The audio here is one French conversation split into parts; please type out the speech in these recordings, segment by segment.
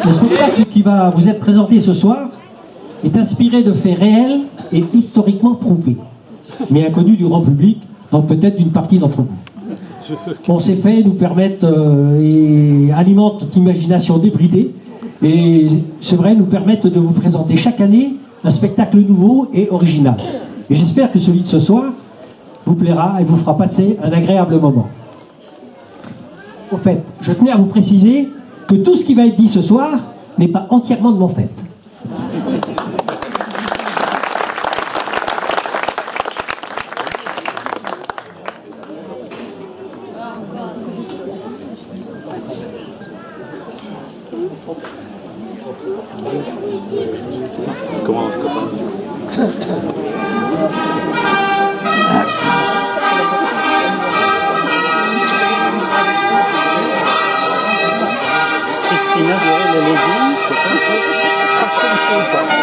Le spectacle qui va vous être présenté ce soir est inspiré de faits réels et historiquement prouvés, mais inconnus du grand public, donc peut-être d'une partie d'entre vous. Bon, ces faits nous permettent et alimentent notre imagination débridée, et c'est vrai, nous permettent de vous présenter chaque année un spectacle nouveau et original. Et j'espère que celui de ce soir vous plaira et vous fera passer un agréable moment. Au fait, je tenais à vous préciser que tout ce qui va être dit ce soir n'est pas entièrement de mon fait. Christina dirait les légumes, c'est un peu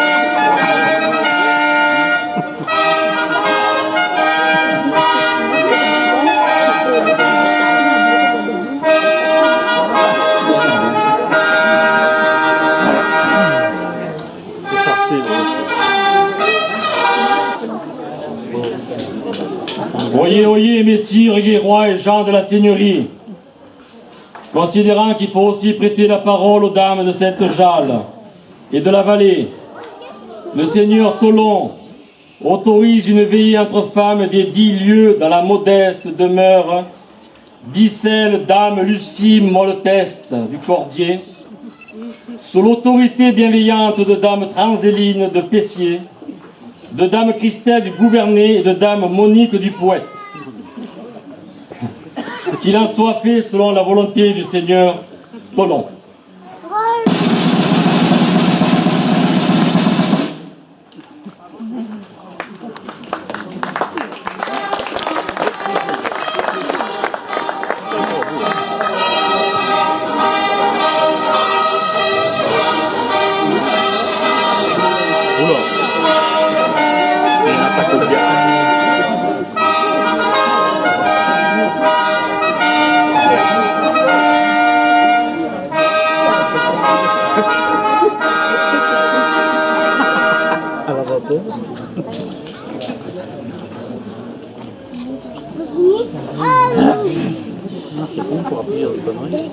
Oyez, oyez, messires, guerrois et gens de la seigneurie, considérant qu'il faut aussi prêter la parole aux dames de Sainte-Jalle et de la vallée, le seigneur Tholon autorise une veillée entre femmes des 10 lieues dans la modeste demeure d'Isselle dame Lucie Molleteste du Cordier, sous l'autorité bienveillante de dame Transéline de Pessier, de dame Christelle du Gouvernet et de dame Monique du Poète. Qu'il en soit fait selon la volonté du seigneur Tholon. c'est bon pour appuyer sur des conneries.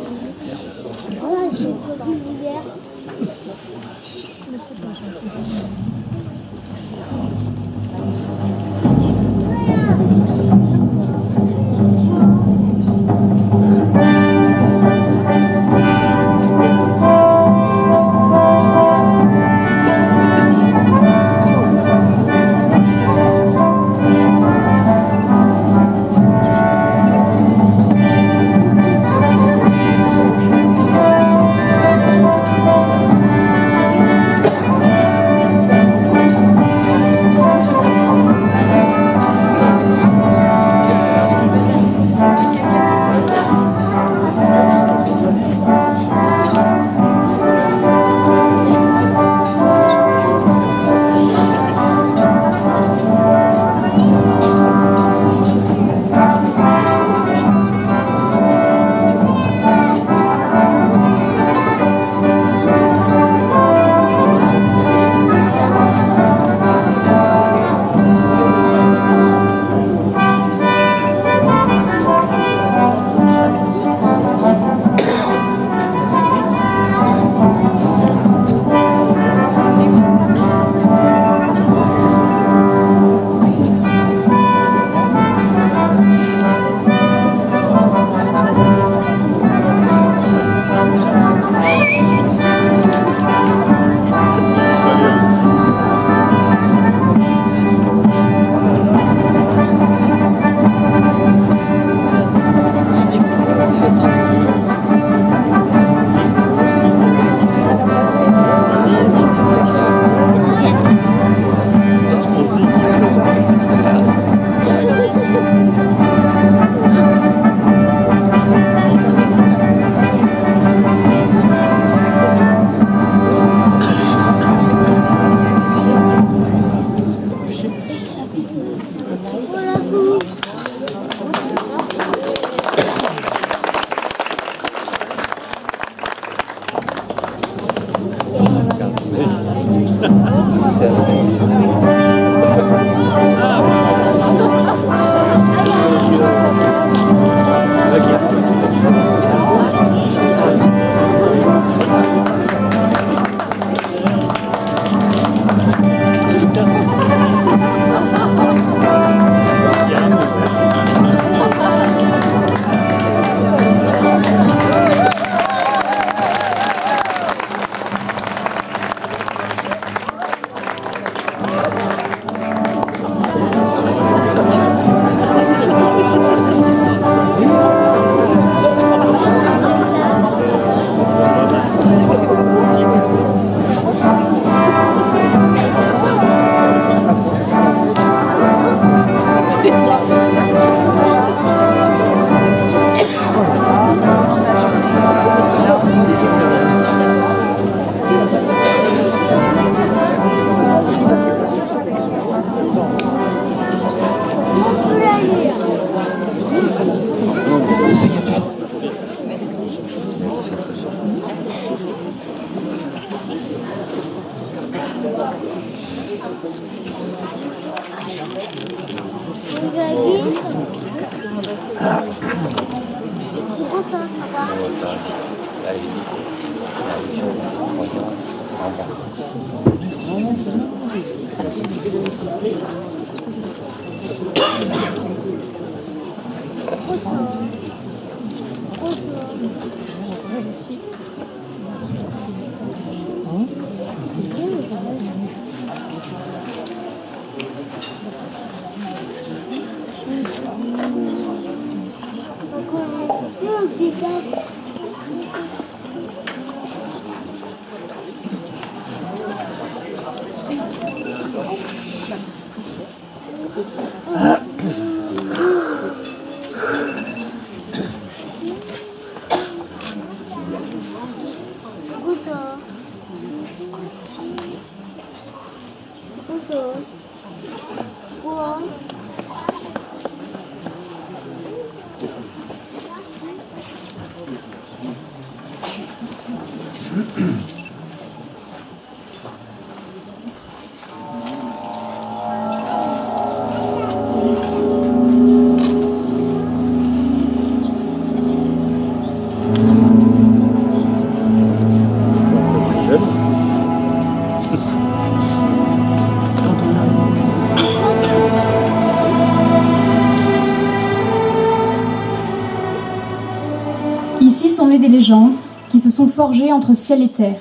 Ici sont nées des légendes qui se sont forgées entre ciel et terre.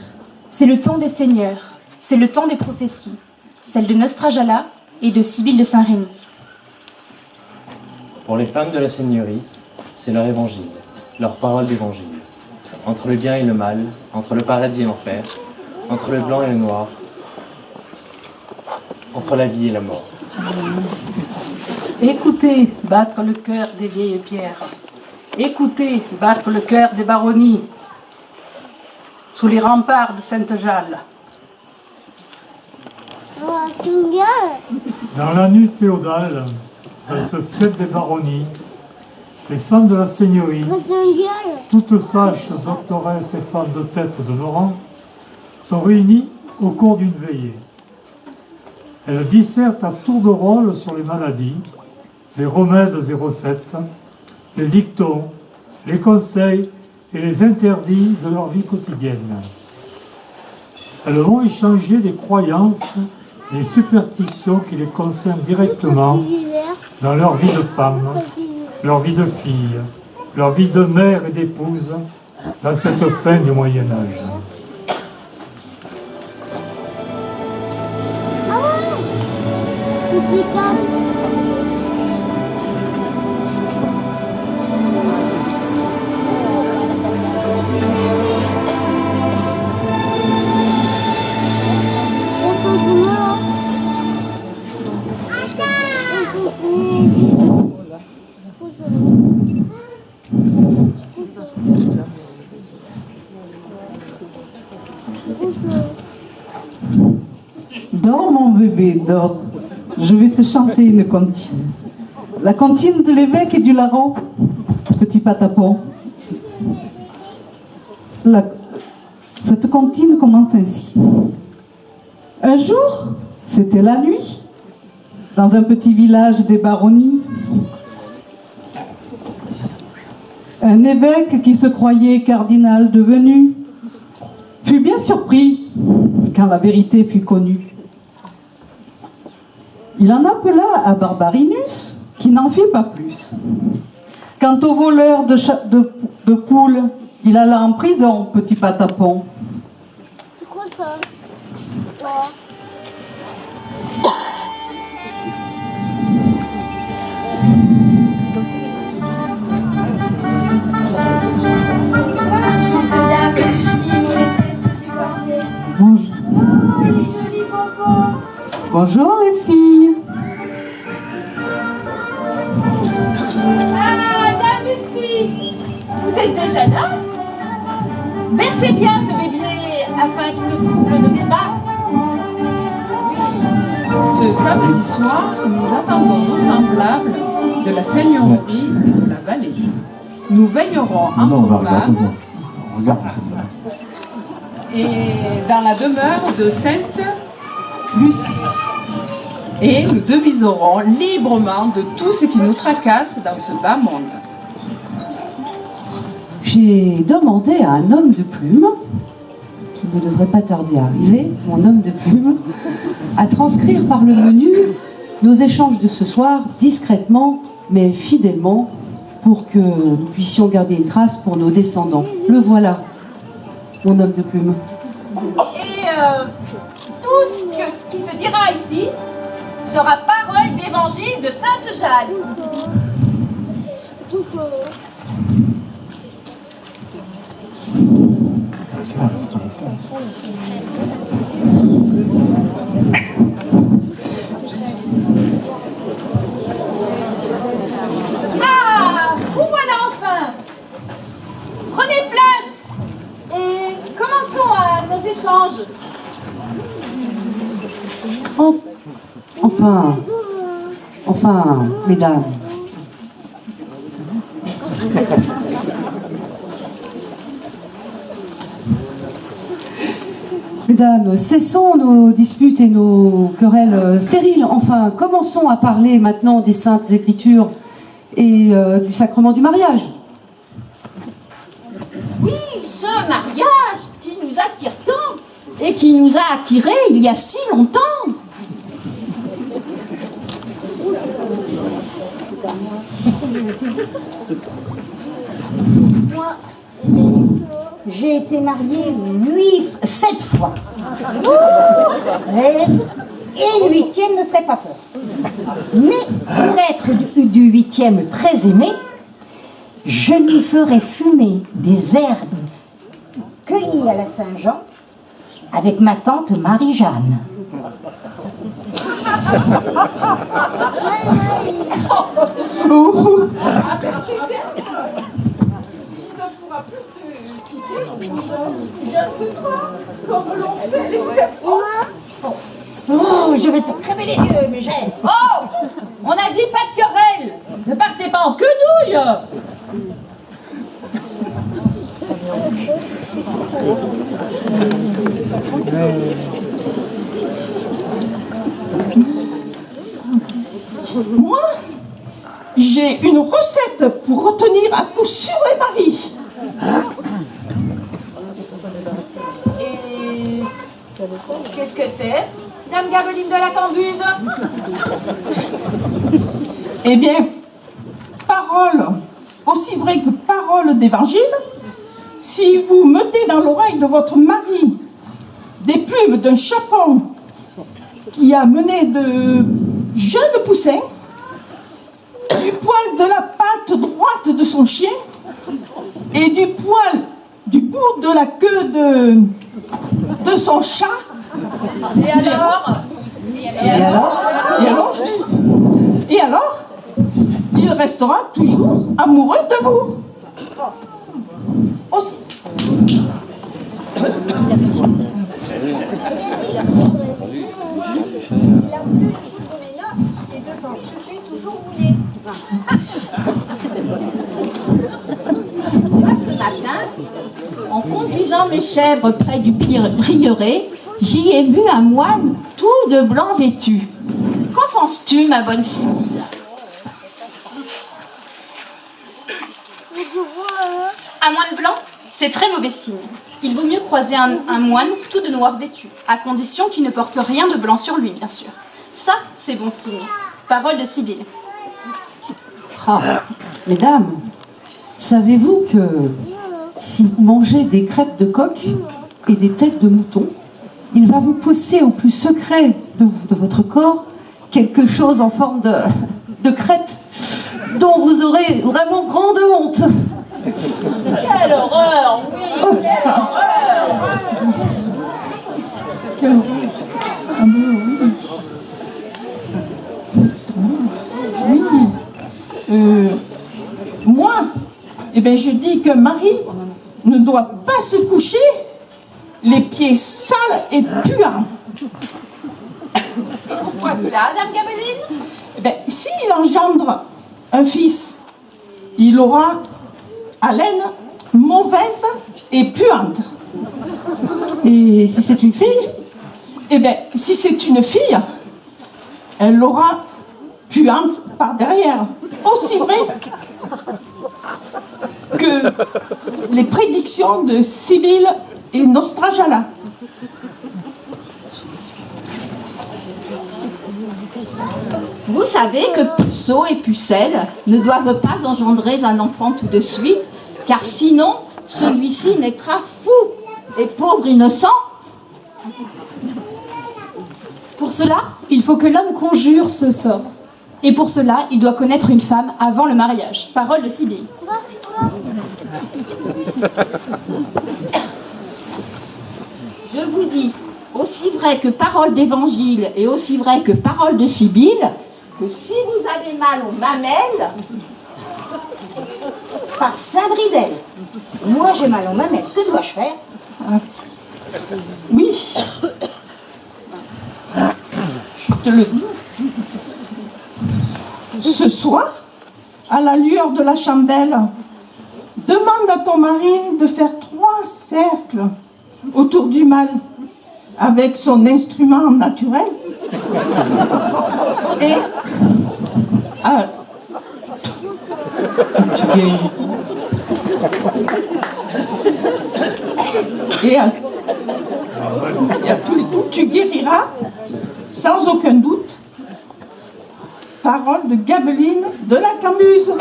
C'est le temps des seigneurs, c'est le temps des prophéties, celle de Nostrajala et de Sibylle de Saint-Rémy. Pour les femmes de la seigneurie, c'est leur évangile, leur parole d'évangile. Entre le bien et le mal, entre le paradis et l'enfer, entre le blanc et le noir, entre la vie et la mort. Écoutez battre le cœur des vieilles pierres. Écoutez battre le cœur des baronnies sous les remparts de Sainte-Jalle. Dans la nuit féodale, dans ce fief des baronnies, les femmes de la seigneurie, toutes sages, doctoresses et femmes de tête de nos rangs, sont réunies au cours d'une veillée. Elles dissertent à tour de rôle sur les maladies, les remèdes et recettes, les dictons, les conseils et les interdits de leur vie quotidienne. Elles vont échanger des croyances, des superstitions qui les concernent directement dans leur vie de femme, leur vie de fille, leur vie de mère et d'épouse dans cette fin du Moyen-Âge. Dors mon bébé, dors. Je vais te chanter une comptine. La comptine de l'évêque et du larron. Petit patapon. Cette comptine commence ainsi. Un jour, C'était la nuit, dans un petit village des baronnies. Un évêque qui se croyait cardinal devenu fut bien surpris quand la vérité fut connue. Il en appela à Barbarinus, qui n'en fit pas plus. Quant au voleur de poules, il alla en prison, petit patapon. C'est quoi ça? Bonjour. Oh, les jolis bonbons. Bonjour les filles. Ah, Dame Lucie, vous êtes déjà là? Bercez bien ce bébé afin qu'il ne trouble nos débats. Ce samedi soir, nous attendons nos semblables de la Seigneurie et de la vallée. Nous veillerons entre femmes et dans la demeure de Sainte Lucie. Et nous deviserons librement de tout ce qui nous tracasse dans ce bas monde. J'ai demandé à un homme de plume, qui ne devrait pas tarder à arriver, mon homme de plume, à transcrire par le menu nos échanges de ce soir discrètement, mais fidèlement, pour que nous puissions garder une trace pour nos descendants. Le voilà, mon homme de plume. Et tout ce qui se dira ici sera parole d'évangile de Sainte Jeanne. Ah, vous voilà enfin. Prenez place et commençons à nos échanges. Enfin, mesdames. Mesdames, cessons nos disputes et nos querelles stériles. Enfin, commençons à parler maintenant des Saintes Écritures et du sacrement du mariage. Oui, ce mariage qui nous attire tant et qui nous a attirés il y a si longtemps. Moi, j'ai été mariée 7 fois. Et le 8e ne ferait pas peur. Mais pour être du 8e très aimé, je lui ferai fumer des herbes cueillies à la Saint-Jean avec ma tante Marie-Jeanne. Oh, je vais te crever les yeux, mais j'ai... Oh, on a dit pas de querelle. Ne partez pas en quenouille. Moi, j'ai une recette pour retenir à coup sûr les maris. Et qu'est-ce que c'est, Dame Gabeline de la Cambuse? Eh bien, parole, aussi vraie que parole d'évangile, si vous mettez dans l'oreille de votre mari des plumes d'un chapon qui a mené de jeunes poussins, du poil de la patte droite de son chien et du poil du bout de la queue de son chat. Et alors? Et alors, il restera toujours amoureux de vous. Aussi. Je suis toujours mouillée. Ce matin, en conduisant mes chèvres près du prieuré, j'y ai vu un moine tout de blanc vêtu. Qu'en penses-tu, ma bonne Sibylle? Un moine blanc, c'est très mauvais signe. Il vaut mieux croiser un moine tout de noir vêtu, à condition qu'il ne porte rien de blanc sur lui, bien sûr. Ça, c'est bon signe. Parole de Sibylle. Ah, mesdames, savez-vous que si vous mangez des crêpes de coq et des têtes de mouton, il va vous pousser au plus secret de votre corps quelque chose en forme de crête dont vous aurez vraiment grande honte. Quelle horreur, oui, quelle horreur. Quelle horreur. Ah ben oui. Oui. Moi, eh ben, je dis que Marie ne doit pas se coucher les pieds sales et puants. Pourquoi cela, Dame Gabeline? Eh ben, s'il engendre un fils, il aura haleine mauvaise et puante. Et si c'est une fille? Eh bien, si c'est une fille, elle l'aura puante par derrière. Aussi vrai que les prédictions de Sibylle et Nostrajala. Vous savez que puceau et pucelle ne doivent pas engendrer un enfant tout de suite, car sinon, celui-ci naîtra fou et pauvre innocent. Pour cela, il faut que l'homme conjure ce sort. Et pour cela, il doit connaître une femme avant le mariage. Parole de Sibylle. Je vous dis, aussi vrai que parole d'évangile et aussi vrai que parole de Sibylle, que si vous avez mal aux mamelles, Par Saint-Bridel. Moi, j'ai mal aux mamelles. Que dois-je faire? Oui. Je te le dis. Ce soir, à la lueur de la chandelle, demande à ton mari de faire 3 cercles autour du mal avec son instrument naturel et tu guéris. Et à tous les coups, tu guériras sans aucun doute. Parole de Gabeline de la Cambuse.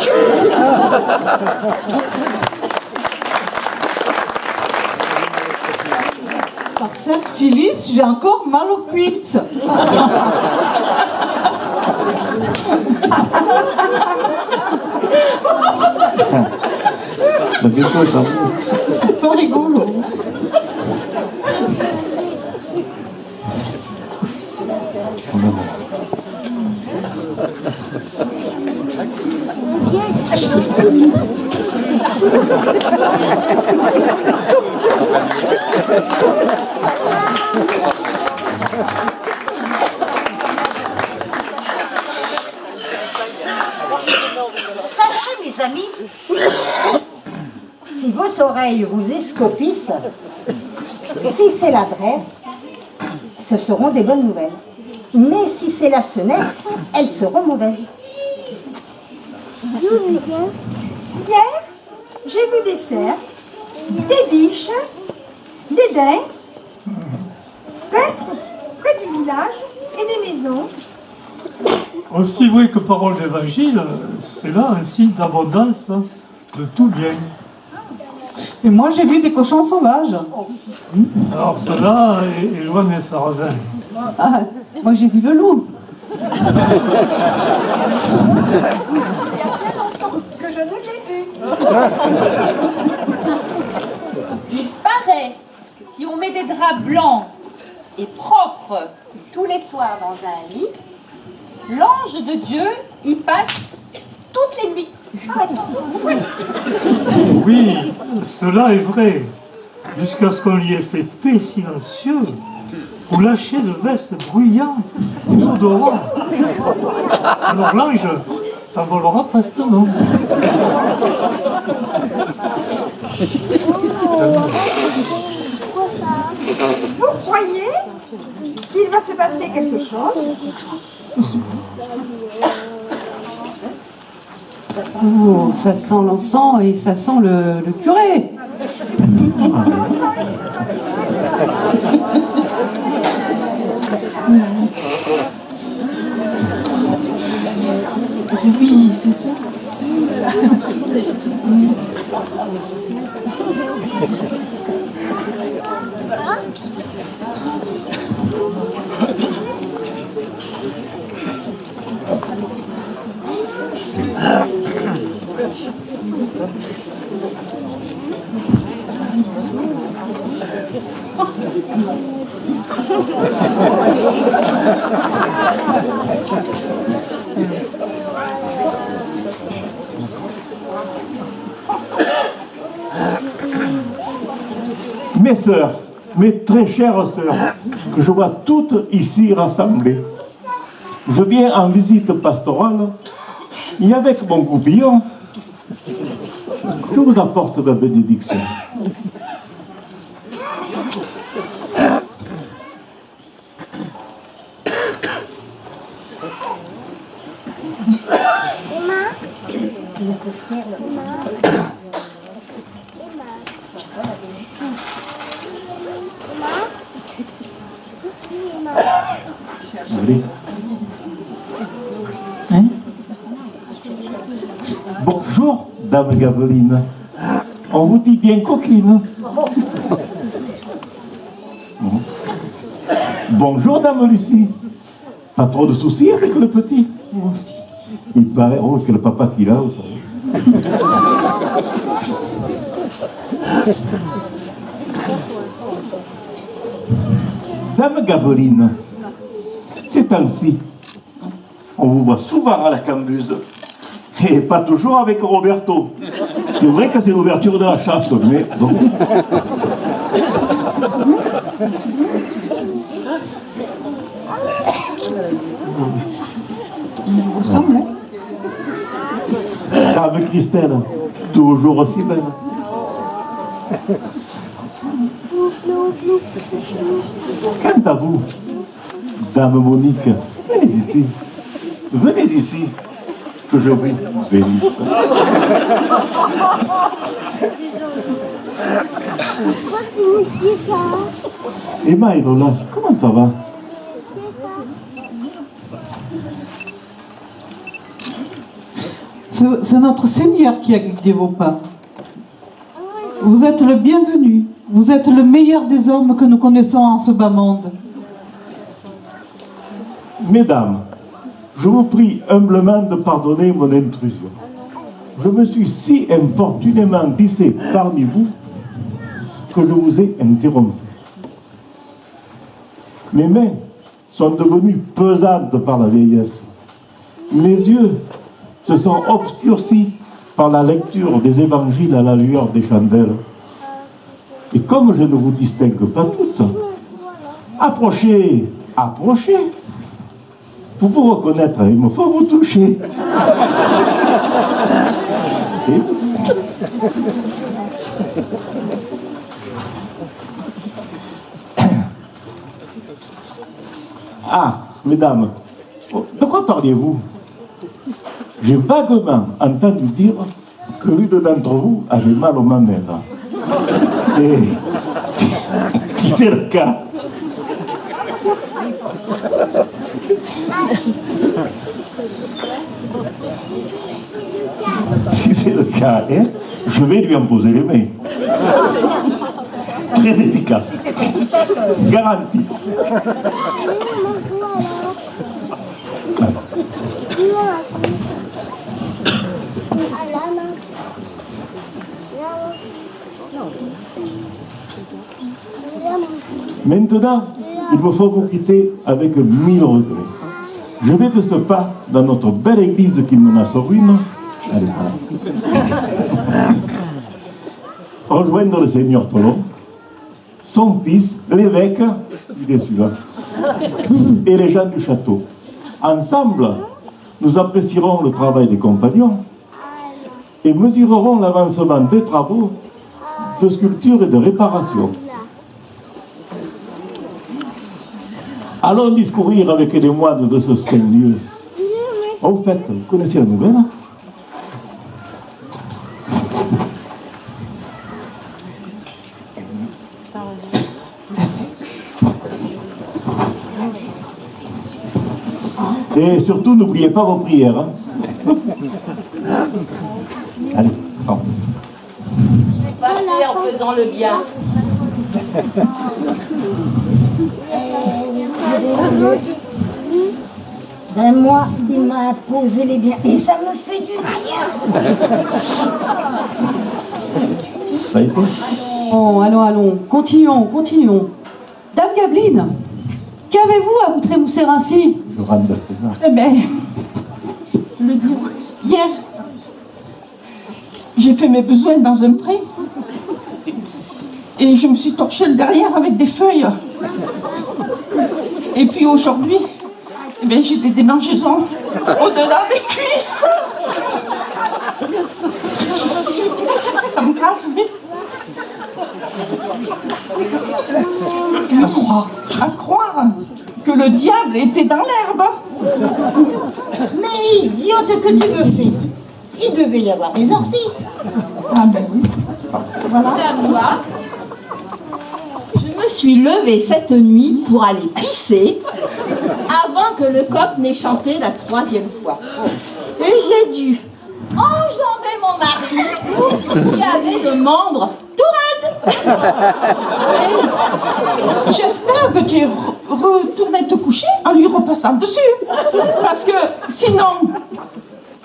Par cette Phyllis, j'ai encore mal aux cuisses. C'est pas rigolo. Sachez, mes amis, si vos oreilles vous escopissent, si c'est la Bresse, ce seront des bonnes nouvelles. Mais si c'est la Senestre, elles seront mauvaises. Hier, j'ai vu des cerfs, des biches, des daims, paître près du village et des maisons. Aussi vrai que parole d'évangile, c'est là un signe d'abondance de tout bien. Et moi, j'ai vu des cochons sauvages. Alors cela est loin des sarrasins. Ah, moi j'ai vu le loup. Il y a très longtemps que je ne l'ai vu. Il paraît que si on met des draps blancs et propres tous les soirs dans un lit, l'ange de Dieu y passe toutes les nuits. Oui, cela est vrai, jusqu'à ce qu'on lui ait fait paix silencieuse ou lâcher de vestes bruyantes et odorantes. Alors l'ange s'envolera prestement. Vous croyez va se passer quelque chose. Oh, ça sent l'encens et ça sent le curé. Oui, c'est ça. Mes sœurs, mes très chères sœurs, que je vois toutes ici rassemblées, je viens en visite pastorale et avec mon goupillon, je vous apporte ma bénédiction. Allez. Hein? Bonjour, dame Gabeline. On vous dit bien coquine. Bonjour, dame Lucie. Pas trop de soucis avec le petit? Il paraît que le papa qu'il a, vous savez. Dame Gabeline, ces temps-ci, on vous voit souvent à la Cambuse, et pas toujours avec Roberto. C'est vrai que c'est l'ouverture de la chasse, mais bon. Vous ressemblez. Dame Christelle, toujours aussi belle. Quant à vous, dame Monique, venez ici. Venez ici, que je vous bénisse. Emma et Lola, comment ça va? C'est notre Seigneur qui a guidé vos pas. Vous êtes le bienvenu. Vous êtes le meilleur des hommes que nous connaissons en ce bas monde. Mesdames, je vous prie humblement de pardonner mon intrusion. Je me suis si importunément glissé parmi vous que je vous ai interrompu. Mes mains sont devenues pesantes par la vieillesse. Mes yeux se sont obscurcis par la lecture des évangiles à la lueur des chandelles. Et comme je ne vous distingue pas toutes, approchez, approchez. Pour vous reconnaître, il me faut vous toucher. Et... Ah, mesdames, de quoi parliez-vous? J'ai vaguement entendu dire que l'une d'entre vous avait mal au mammaire. Et si c'est le cas, hein, je vais lui en poser les mains. Très efficace. Garanti. Maintenant, il me faut vous quitter avec 1000 regrets. Je vais de ce pas dans notre belle église qui menace ruine. Allez, voilà. Rejoindre le seigneur Tolon, son fils, l'évêque, il est celui-là, et les gens du château. Ensemble, nous apprécierons le travail des compagnons et mesurerons l'avancement des travaux de sculpture et de réparation. Allons discourir avec les moines de ce saint lieu. Oh, au fait, vous connaissez la nouvelle? Et surtout, n'oubliez pas vos prières. Hein. Allez, bon. Passez en faisant le bien. Ben moi, il m'a imposé les biens et ça me fait du bien. Ça a été? Bon, allons, continuons. Dame Gabeline, qu'avez-vous à vous trémousser ainsi? Je rentre de présent. Eh bien, je le dis, hier, j'ai fait mes besoins dans un pré et je me suis torché le derrière avec des feuilles. Et puis aujourd'hui, eh bien, j'ai des démangeaisons au-delà des cuisses. Ça me gratte, oui. À croire que le diable était dans l'herbe. Mais idiote que tu me fais. Il devait y avoir des orties. Ah ben oui. Voilà. Moi, je me suis levée cette nuit pour aller pisser avant que le coq n'ait chanté la 3e fois. Et j'ai dû enjamber mon mari qui avait le membre tout raide. J'espère que tu es retourné te coucher en lui repassant dessus. Parce que sinon,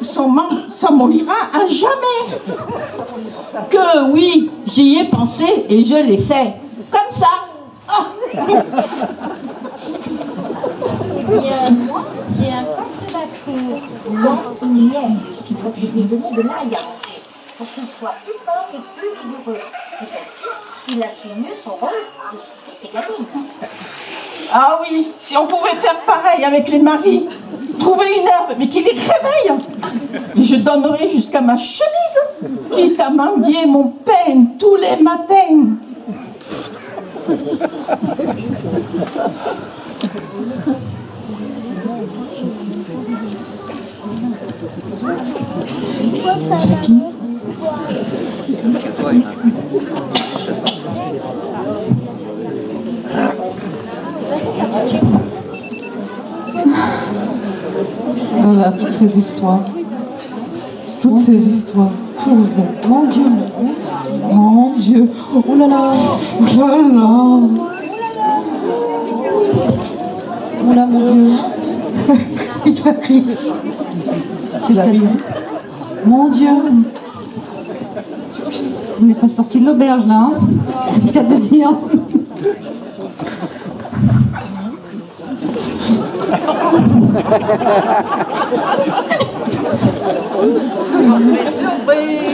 son membre s'amollira à jamais. Que oui, j'y ai pensé et je l'ai fait. Comme ça. Oh. Moi, j'ai un coq de basse-cour. Non, il y a ce qu'il faut que je lui donne de maillage pour qu'il soit plus fort et plus vigoureux. Et ainsi, il assume mieux son rôle de ses gamines. Ah oui, si on pouvait faire pareil avec les maris. Trouver une herbe, mais qui les réveille. Je donnerais jusqu'à ma chemise, quitte à mendier mon pain tous les matins. C'est qui? Voilà, toutes ces histoires. Mon Dieu. Mon Dieu. Oh là là. Oh là là. Oh là, mon Dieu. Il a ri. C'est arrivé. Mon Dieu. On n'est pas sorti de l'auberge là, hein. C'est le cas de le dire. Surprise.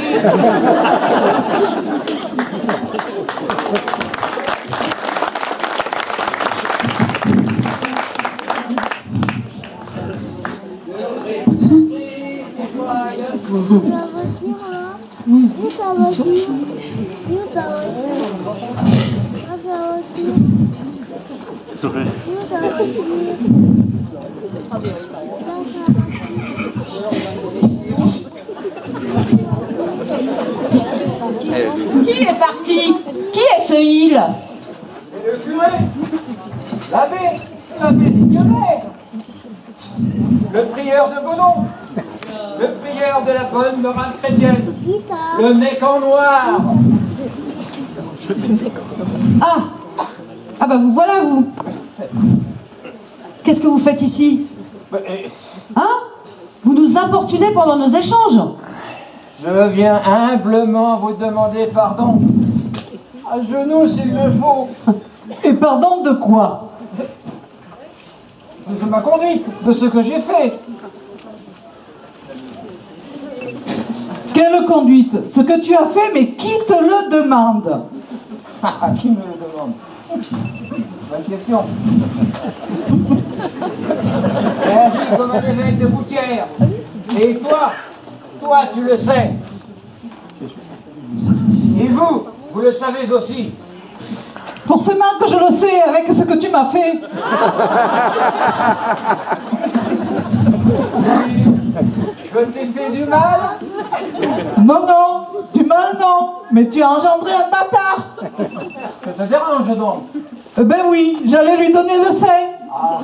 Qui est parti? Qui est ce île? C'est le curé, l'abbé Signoret, le prieur de Gonon, le prieur de la bonne morale chrétienne, le mec en noir. Ah bah vous voilà, vous. Qu'est-ce que vous faites ici? Hein? Vous nous importunez pendant nos échanges. Je viens humblement vous demander pardon. À genoux s'il le faut. Et pardon de quoi? De ma conduite, de ce que j'ai fait. Quelle conduite? Ce que tu as fait, mais qui te le demande? Qui me le demande? Bonne question. Réagis comme un évêque de Gouttière. Et toi, tu le sais. Et vous le savez aussi. Forcément que je le sais avec ce que tu m'as fait. Je t'ai fait du mal? Non, non, du mal non, mais tu as engendré un bâtard. Que te dérange donc? Ben oui, j'allais lui donner le sein. Ah,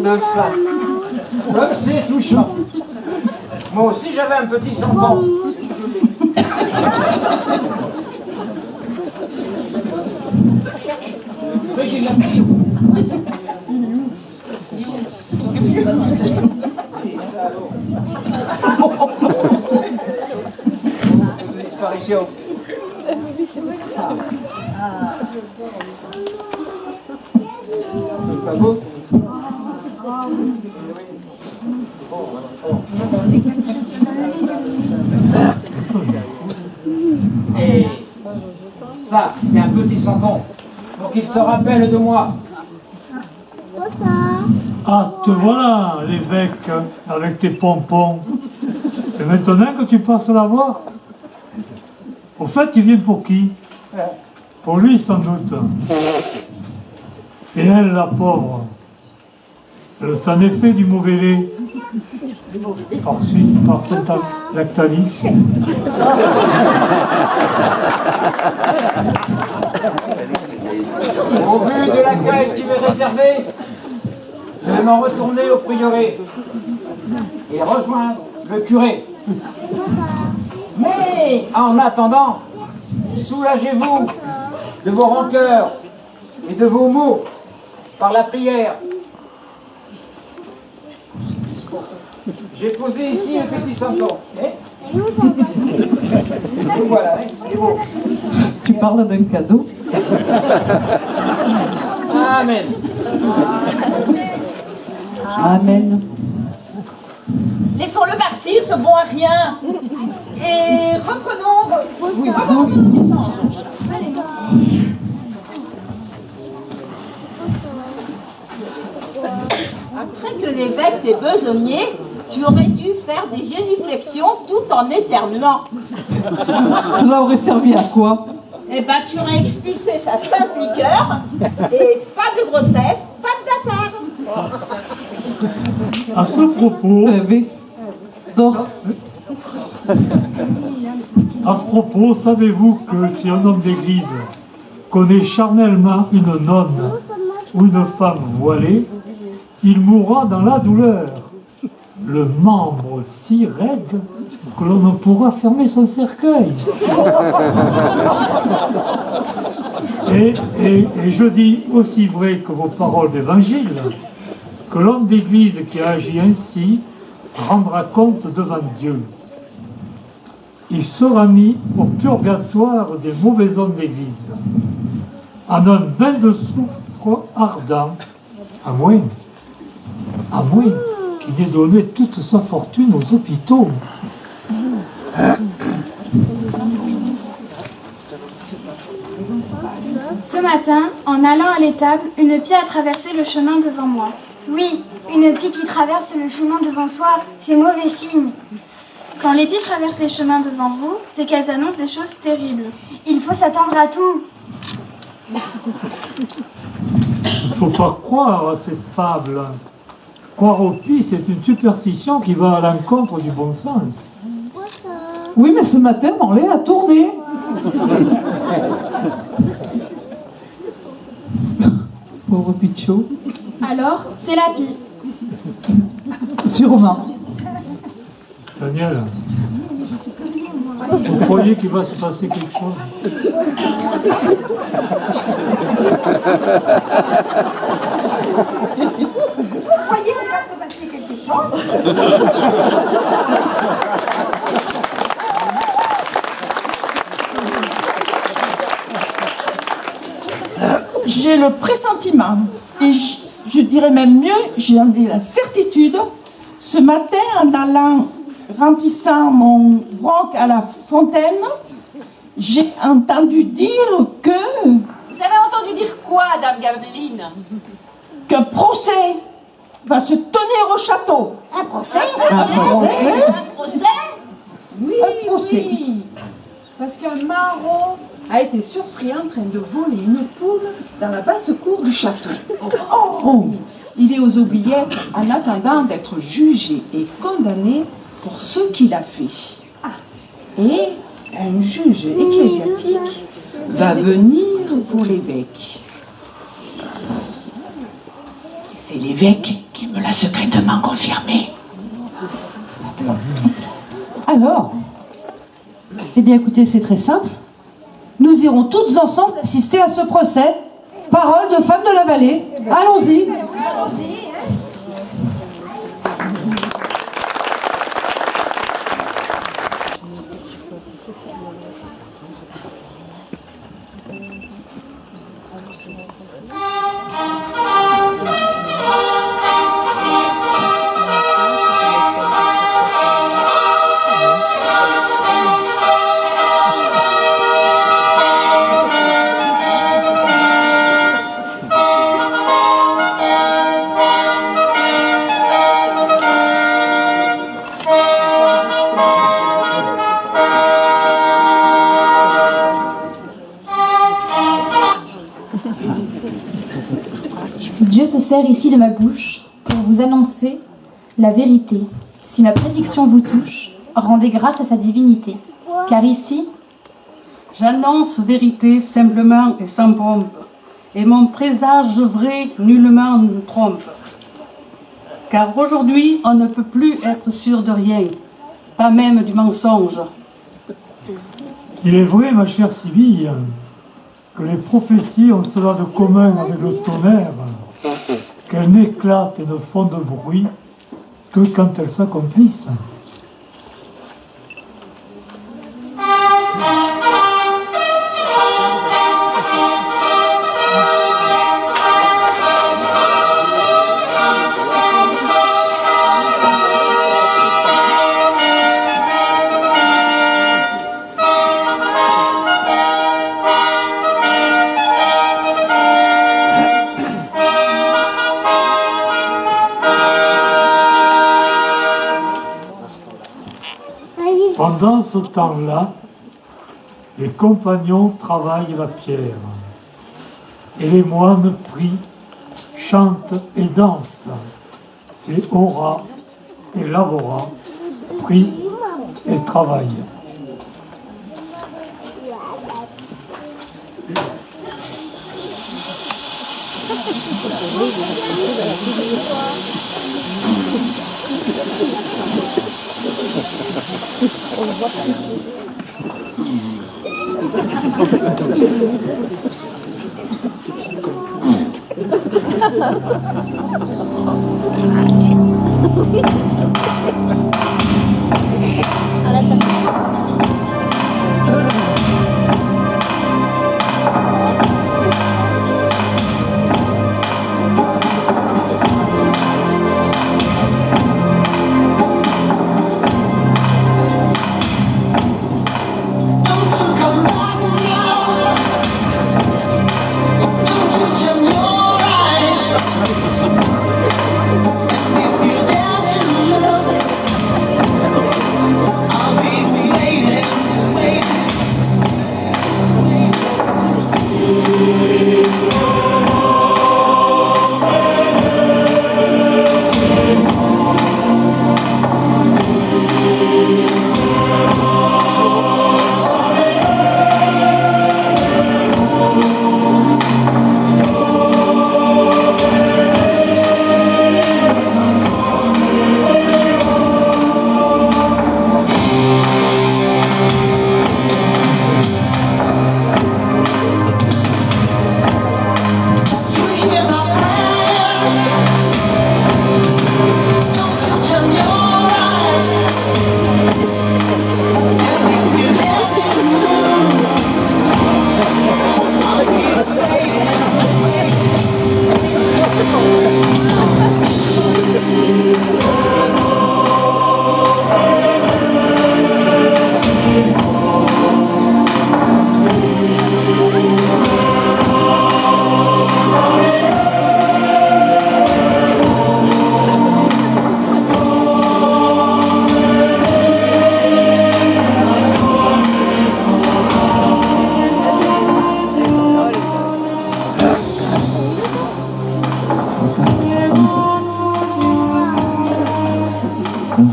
le sein. Comme c'est touchant. Moi aussi j'avais un petit sentence. Mais j'ai bien pris. Disparition. Pas beau. Et ça, c'est un petit santon. Donc il se rappelle de moi. Ah, te voilà, l'évêque, avec tes pompons. C'est maintenant que tu passes la voir. Au fait, tu viens pour qui? Pour lui, sans doute. Et elle, la pauvre, elle s'en est fait du mauvais lait. Ensuite, par cette Lactalis. Au vu de l'accueil qui m'est réservé, je vais m'en retourner au prieuré et rejoindre le curé. Mais en attendant, soulagez-vous de vos rancœurs et de vos maux par la prière. J'ai posé ici un petit santon. Et voilà, il est beau. Tu parles d'un cadeau. Amen. Amen. Laissons-le partir, ce bon à rien. Et recommençons notre échange. Après que l'évêque t'ait besogné, tu aurais dû faire des génuflexions tout en éternuant. Cela aurait servi à quoi? Eh ben, tu aurais expulsé sa sainte liqueur et pas de grossesse, pas de bâtard. À ce propos, savez-vous que si un homme d'église connaît charnellement une nonne ou une femme voilée, il mourra dans la douleur, le membre si raide que l'on ne pourra fermer son cercueil. Et je dis aussi vrai que vos paroles d'évangile, que l'homme d'église qui agit ainsi rendra compte devant Dieu. Il sera mis au purgatoire des mauvais hommes d'église, en un bain de soufre ardent, à moins qu'il ait donné toute sa fortune aux hôpitaux. Ce matin, en allant à l'étable, une pie a traversé le chemin devant moi. Oui, une pie qui traverse le chemin devant soi, c'est mauvais signe. Quand les pies traversent les chemins devant vous, c'est qu'elles annoncent des choses terribles. Il faut s'attendre à tout. Il ne faut pas croire à cette fable. Croire aux pies, c'est une superstition qui va à l'encontre du bon sens. Oui, mais ce matin, mon lait a tourné. Pauvre Pichot. Alors, c'est la pie. Sûrement. Daniel, vous croyez qu'il va se passer quelque chose? Vous croyez qu'il va se passer quelque chose? J'ai le pressentiment, et je dirais même mieux, j'en ai la certitude, ce matin en allant remplissant mon broc à la fontaine, j'ai entendu dire que... Vous avez entendu dire quoi, Dame Gabeline? Qu'un procès va se tenir au château. Un procès? Un procès? Un procès? Oui, un procès. Oui, parce qu'un maraud a été surpris en train de voler une poule dans la basse-cour du château. Il est aux oubliettes en attendant d'être jugé et condamné pour ce qu'il a fait. Et un juge ecclésiastique va venir pour l'évêque. C'est l'évêque qui me l'a secrètement confirmé. Alors, eh bien écoutez, c'est très simple. Nous irons toutes ensemble assister à ce procès. Parole de femme de la vallée. Allons-y. Dieu se sert ici de ma bouche pour vous annoncer la vérité. Si ma prédiction vous touche, rendez grâce à sa divinité. Car ici, j'annonce vérité simplement et sans pompe, et mon présage vrai nullement ne trompe. Car aujourd'hui, on ne peut plus être sûr de rien, pas même du mensonge. Il est vrai, ma chère Sibylle, que les prophéties ont cela de commun avec le tonnerre, qu'elles n'éclatent et ne font de bruit que quand elles s'accomplissent. Pendant ce temps-là, les compagnons travaillent la pierre, et les moines prient, chantent et dansent. C'est Ora et Labora, prient et travaillent. If you dare to look, I'll be waiting.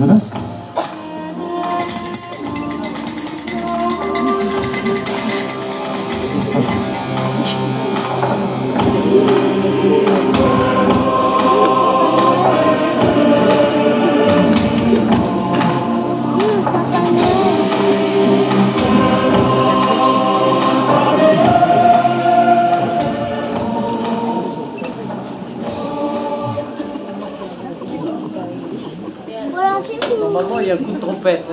Venez. Normalement, il y a un coup de trompette.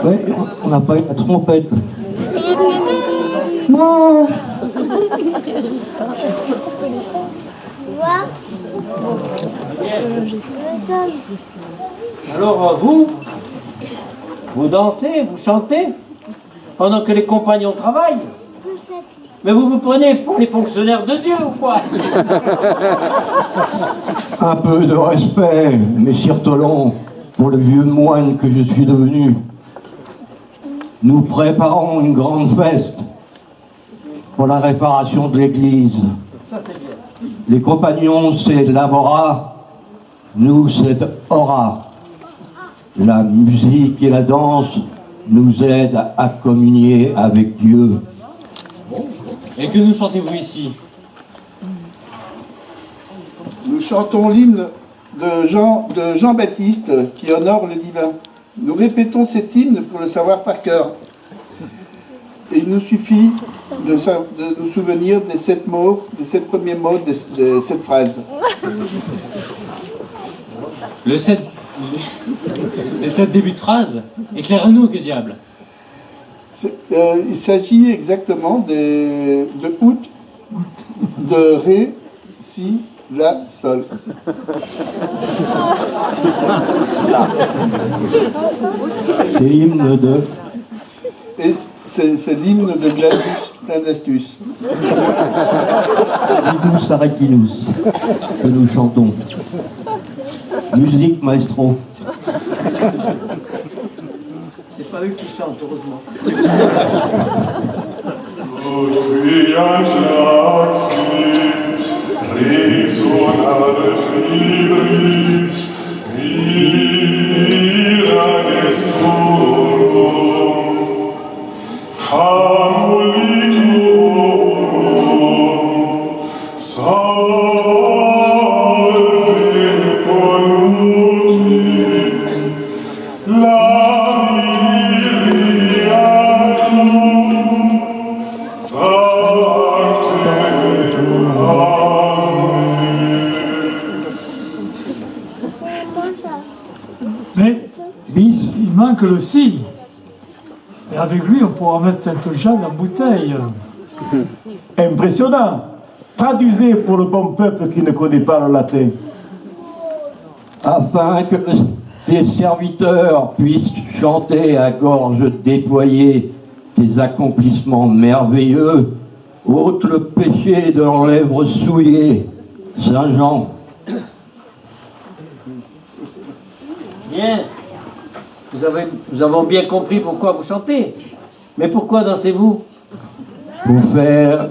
Oui, on n'a pas eu la trompette. Non. Alors, vous dansez, vous chantez, pendant que les compagnons travaillent. Mais vous prenez pour les fonctionnaires de Dieu ou quoi? Un peu de respect, messire Tolon, pour le vieux moine que je suis devenu. Nous préparons une grande fête pour la réparation de l'église. Ça, c'est bien. Les compagnons, c'est l'Abora, nous, c'est Ora. La musique et la danse nous aident à communier avec Dieu. Et que nous chantez-vous ici? Nous chantons l'hymne de Jean-Baptiste qui honore le divin. Nous répétons cet hymne pour le savoir par cœur. Et il nous suffit de nous souvenir des 7 mots, des 7 premiers mots de cette phrase. Les 7 débuts de phrase? Éclairez-nous, que diable? Il s'agit exactement de out, de ré, si, la, sol. C'est l'hymne de... Et c'est l'hymne de Gladius, plein d'astuces. Idus Aretinus, que nous chantons. Musique, maestro. C'est pas eux qui chantent, heureusement. Mais il manque le si. Et avec lui, on pourra mettre Sainte-Jeanne en bouteille. Impressionnant. Traduisez pour le bon peuple qui ne connaît pas le latin. Afin que tes serviteurs puissent chanter à gorge déployée tes accomplissements merveilleux, ôte le péché de leurs lèvres souillées. Saint Jean. Bien. Nous avons bien compris pourquoi vous chantez. Mais pourquoi dansez-vous?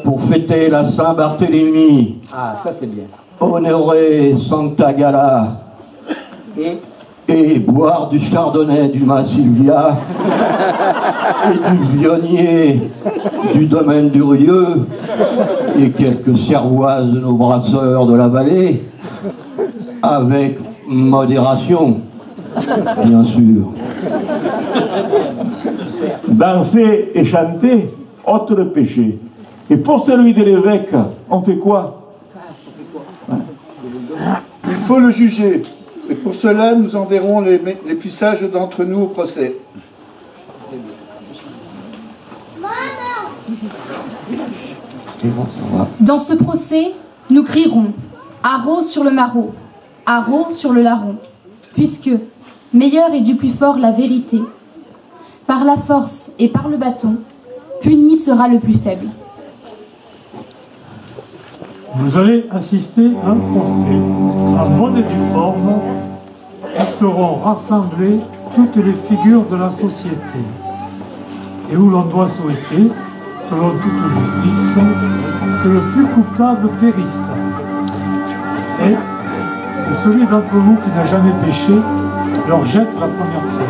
Pour fêter la Saint-Barthélemy. Ah, ça c'est bien. Honorer Santa Gala. Et boire du chardonnay du Mas Silvia et du vionnier du domaine du Rieux et quelques cervoises de nos brasseurs de la vallée, avec modération, bien sûr. Danser et chanter ôte le péché. Et pour celui de l'évêque, on fait quoi? Il faut le juger. Et pour cela, nous enverrons les plus sages d'entre nous au procès. Dans ce procès, nous crierons haro sur le maraud, haro sur le larron, puisque meilleure est du plus fort la vérité. Par la force et par le bâton, puni sera le plus faible. Vous allez assister à un procès en bonne et due forme où seront rassemblées toutes les figures de la société et où l'on doit souhaiter, selon toute justice, que le plus coupable périsse. Et que celui d'entre vous qui n'a jamais péché leur jette la première pierre.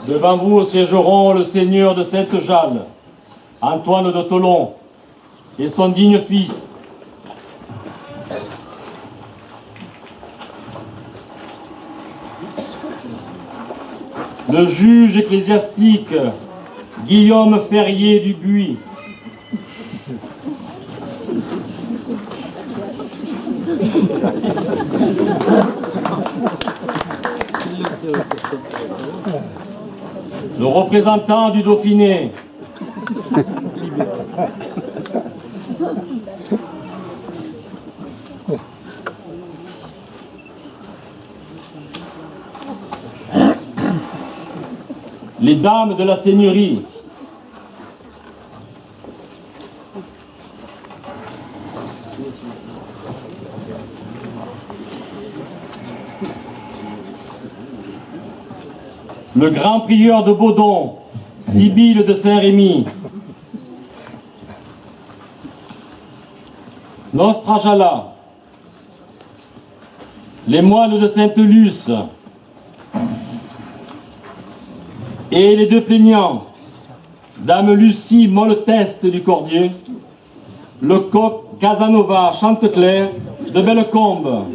Devant vous siégeront le seigneur de Sainte-Jalle, Antoine de Tholon, et son digne fils, le juge ecclésiastique Guillaume Ferrier du Buis, le représentant du Dauphiné, les dames de la seigneurie, le grand prieur de Baudon, Sibylle de Saint-Rémy, Nostra Jala, les moines de Sainte-Luce et les deux plaignants, Dame Lucie Molleteste du Cordier, le coq Casanova Chanteclair de Bellecombe.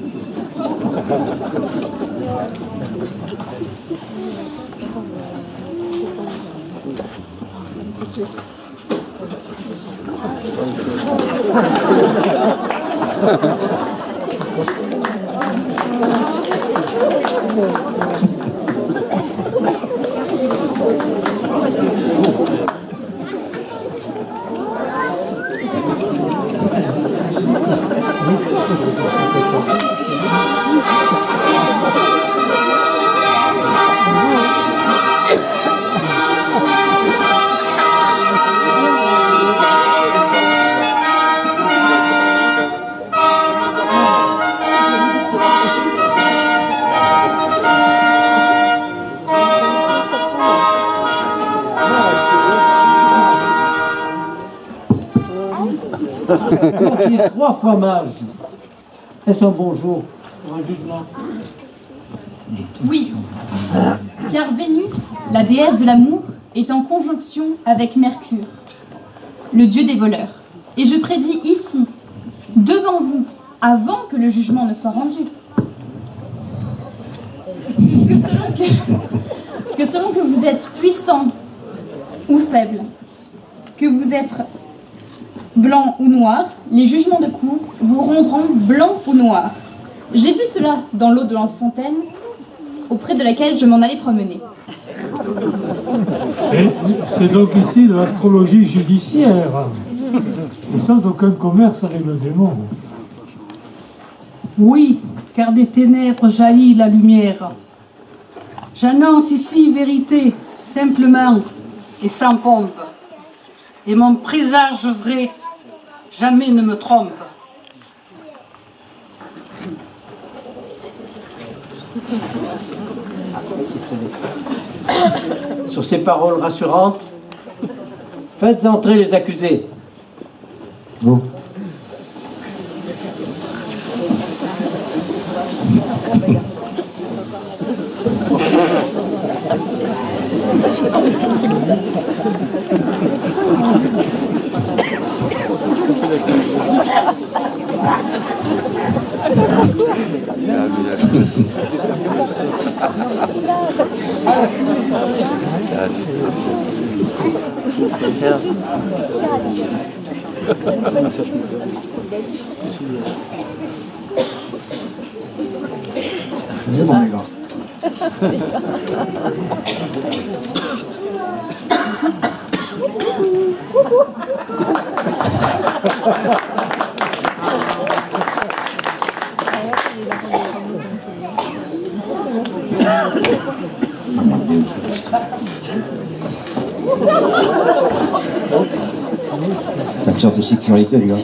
Toi qui es 3 fois mage, est-ce un bon jour pour un jugement? Oui, car Vénus, la déesse de l'amour, est en conjonction avec Mercure, le dieu des voleurs. Et je prédis ici, devant vous, avant que le jugement ne soit rendu, que selon que vous êtes puissant ou faible, que vous êtes blanc ou noir, les jugements de cour vous rendront blanc ou noir. J'ai vu cela dans l'eau de la fontaine, auprès de laquelle je m'en allais promener. Et c'est donc ici de l'astrologie judiciaire, et sans aucun commerce avec le démon. Oui, car des ténèbres jaillit la lumière. J'annonce ici vérité, simplement et sans pompe. Et mon présage vrai jamais ne me trompe. Sur ces paroles rassurantes, faites entrer les accusés. Vous. C'est bon, les gars. Ça me sort de sécurité, les gars.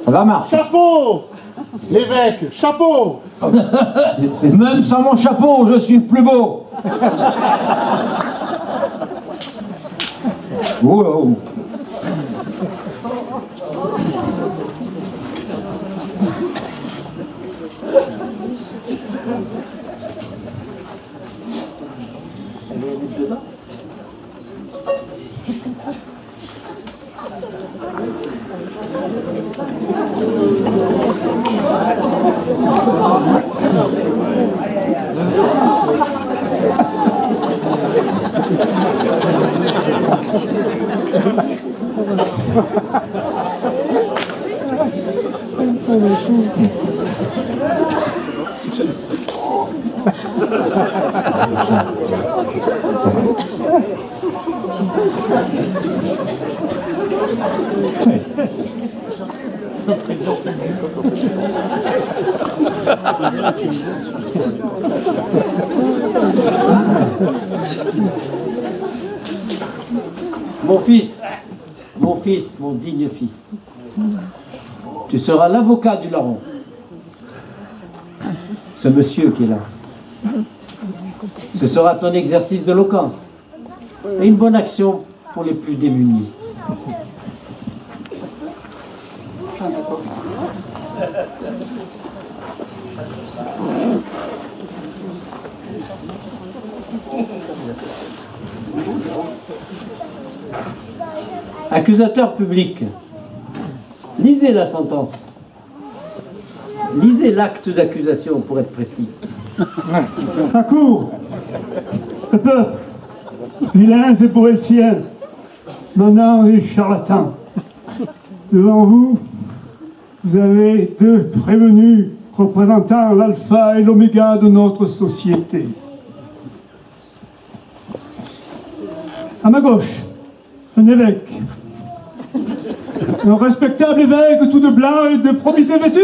Ça va, Marc? Chapeau! L'évêque, chapeau! Même sans mon chapeau, je suis le plus beau! Oh là, oh. Mon fils, mon digne fils, tu seras l'avocat du larron. Ce monsieur qui est là. Ce sera ton exercice d'éloquence et une bonne action pour les plus démunis. Accusateur public, lisez la sentence. Lisez l'acte d'accusation pour être précis. À court, le peuple, vilains et boétiens, menants et charlatans. Devant vous, vous avez deux prévenus représentant l'alpha et l'oméga de notre société. À ma gauche, un évêque. Un respectable évêque tout de blanc et de probité vêtu.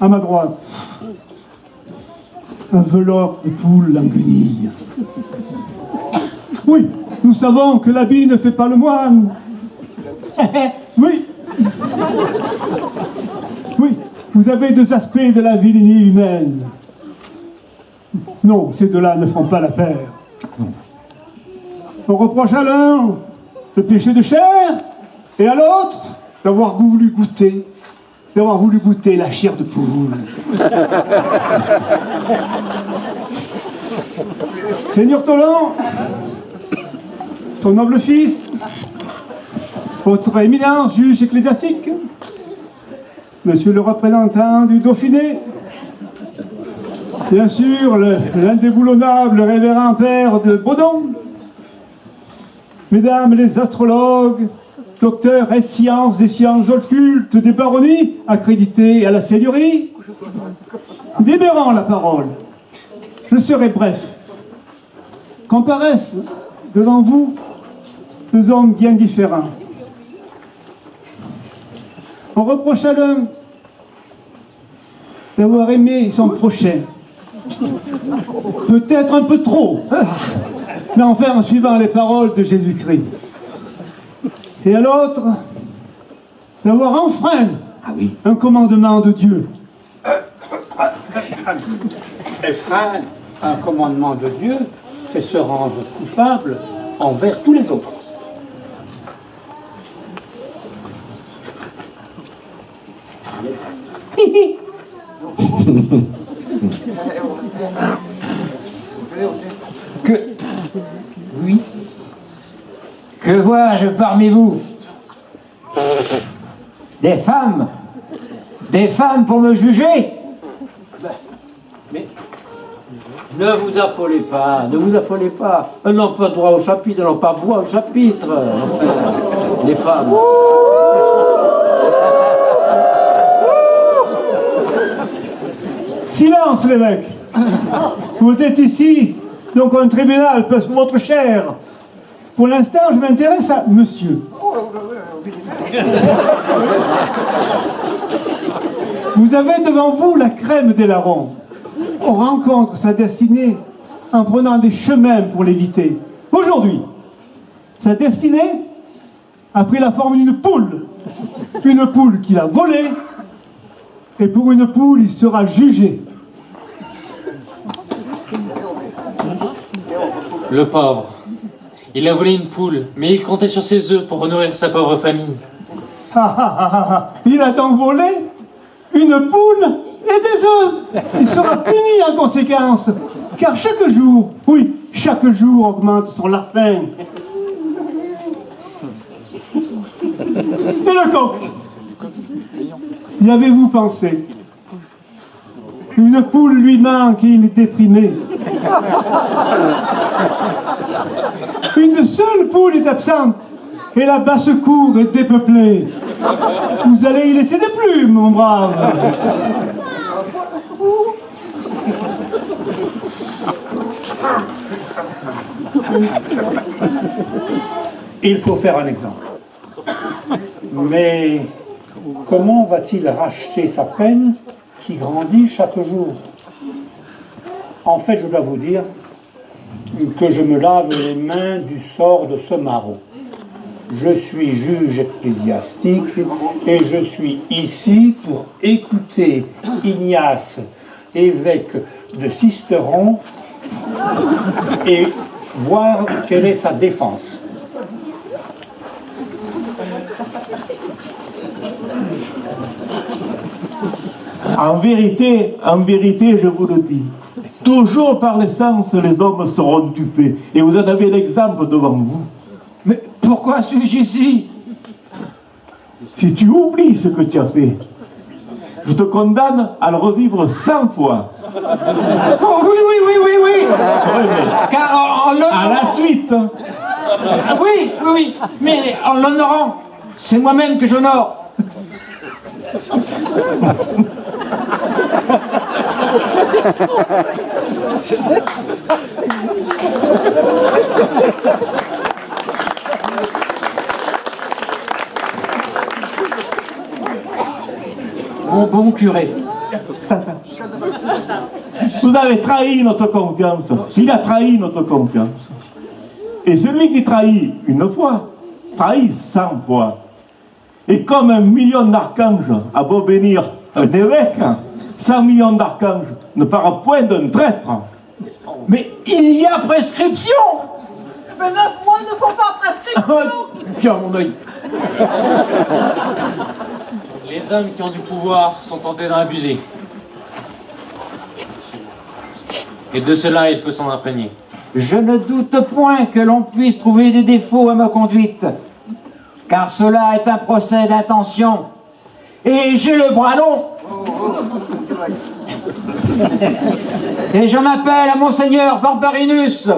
À ma droite, un veleur de poule en guenille. Oui, nous savons que l'habit ne fait pas le moine. Oui. Oui, vous avez deux aspects de la vilenie humaine. Non, ces deux-là ne font pas la paire. On reproche à l'un le péché de chair et à l'autre d'avoir voulu goûter la chair de poule. Seigneur Tolon, son noble fils, votre éminence juge ecclésiastique, monsieur le représentant du Dauphiné, bien sûr l'indéboulonnable révérend père de Baudon, mesdames les astrologues, docteurs et sciences des sciences occultes des baronnies accréditées à la seigneurie, libérant la parole, je serai bref. Comparaissent devant vous deux hommes bien différents. On reproche à l'un d'avoir aimé son prochain. Peut-être un peu trop, mais enfin en suivant les paroles de Jésus-Christ. Et à l'autre, d'avoir enfreint un commandement de Dieu. Enfreindre un commandement de Dieu, c'est se rendre coupable envers tous les autres. Oui. Que vois-je parmi vous? Des femmes? Des femmes pour me juger? Mais ne vous affolez pas, ne vous affolez pas. Elles n'ont pas droit au chapitre, elles n'ont pas voix au chapitre. Enfin, les femmes. Silence, l'évêque. Vous êtes ici, donc un tribunal peut votre chair. Pour l'instant, je m'intéresse à monsieur. Vous avez devant vous la crème des larrons. On rencontre sa destinée en prenant des chemins pour l'éviter. Aujourd'hui, sa destinée a pris la forme d'une poule. Une poule qu'il a volée. Et pour une poule, il sera jugé. Le pauvre. Il a volé une poule, mais il comptait sur ses œufs pour nourrir sa pauvre famille. Il a donc volé une poule et des œufs. Il sera puni en conséquence. Car chaque jour, oui, chaque jour augmente son larcin. Et le coq? Y avez-vous pensé? Une poule lui manque et il est déprimé. Une seule poule est absente et la basse-cour est dépeuplée. Vous allez y laisser des plumes, mon brave. Il faut faire un exemple. Mais comment va-t-il racheter sa peine qui grandit chaque jour? En fait, je dois vous dire que je me lave les mains du sort de ce maraud. Je suis juge ecclésiastique et je suis ici pour écouter Ignace, évêque de Sisteron, et voir quelle est sa défense. En vérité, je vous le dis, toujours par l'essence, les hommes seront dupés. Et vous en avez l'exemple devant vous. Mais pourquoi suis-je ici? Si tu oublies ce que tu as fait, je te condamne à le revivre 100 fois. Oh oui. Car en l'honorant... À la suite. Oui. Mais en l'honorant, c'est moi-même que j'honore. Mon bon curé. Vous avez trahi notre confiance. Il a trahi notre confiance. Et celui qui trahit une fois, trahit 100 fois. Et comme 1 million d'archanges a beau bénir un évêque, 100 millions d'archanges ne parlent point d'un traître. Mais il y a prescription. Mais 9 mois ne font pas prescription. Tiens, mon œil. Les hommes qui ont du pouvoir sont tentés d'en abuser. Et de cela, il faut s'en imprégner. Je ne doute point que l'on puisse trouver des défauts à ma conduite. car cela est un procès d'intention. Et j'ai le bras long. Et j'en appelle à Monseigneur Barbarinus,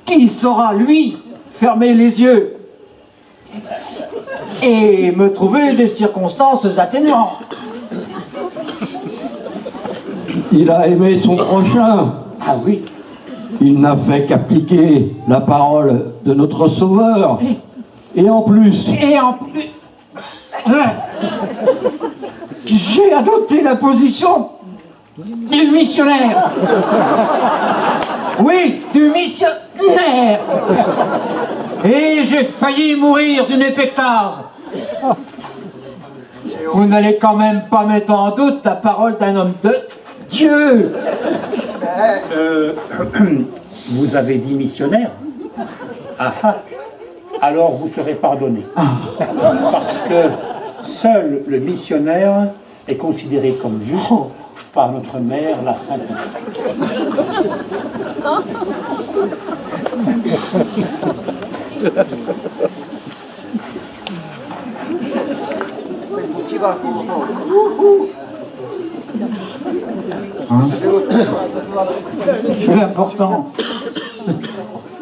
qui saura, lui, fermer les yeux et me trouver des circonstances atténuantes. Il a aimé son prochain. Ah oui. Il n'a fait qu'appliquer la parole de notre Sauveur. Et en plus... J'ai adopté la position du missionnaire. Oui, du missionnaire. Et j'ai failli mourir d'une épectase. Vous n'allez quand même pas mettre en doute la parole d'un homme de Dieu. Vous avez dit missionnaire? Ah ah. Alors vous serez pardonné. Parce que seul le missionnaire est considéré comme juste par notre mère, la Sainte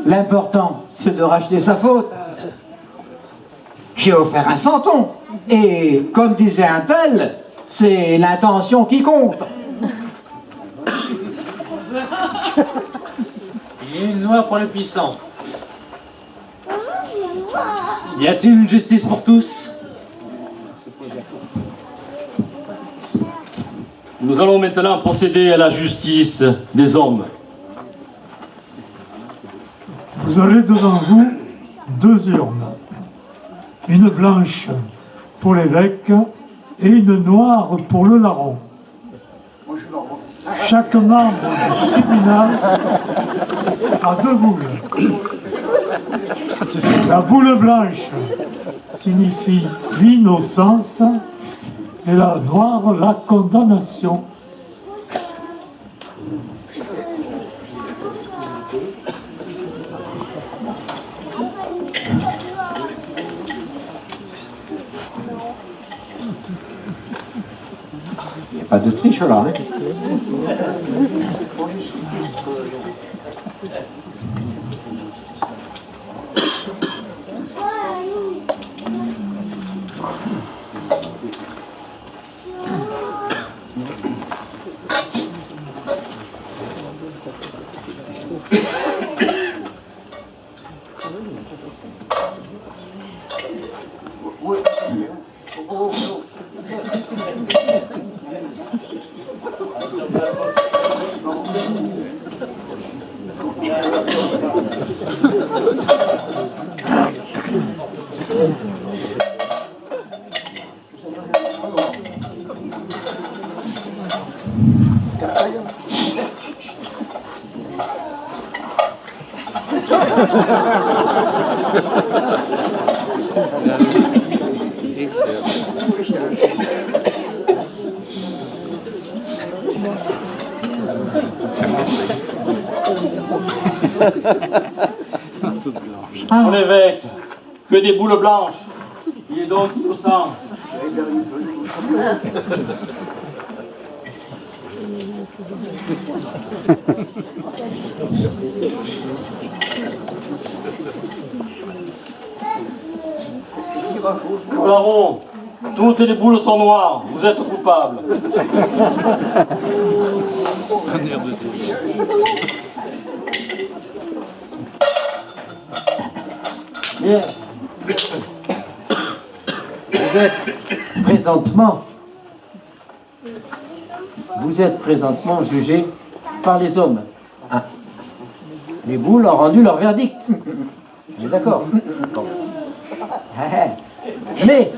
L'important, c'est de racheter sa faute. J'ai offert un centon. Et comme disait un tel, c'est l'intention qui compte. Il y a une loi pour le puissant. Y a-t-il une justice pour tous? Nous allons maintenant procéder à la justice des hommes. Vous avez devant vous 2 urnes, une blanche pour l'évêque et une noire pour le larron. Chaque membre du tribunal a 2 boules. La boule blanche signifie l'innocence et la noire la condamnation. Il n'y a pas de triche là, hein? Pour l'évêque, que des boules blanches. Il est donc innocent. Nous l'avons. Toutes les boules sont noires. Vous êtes coupable. Bien. Vous êtes présentement jugé par les hommes. Ah. Les boules ont rendu leur verdict. On est d'accord? Bon. Mais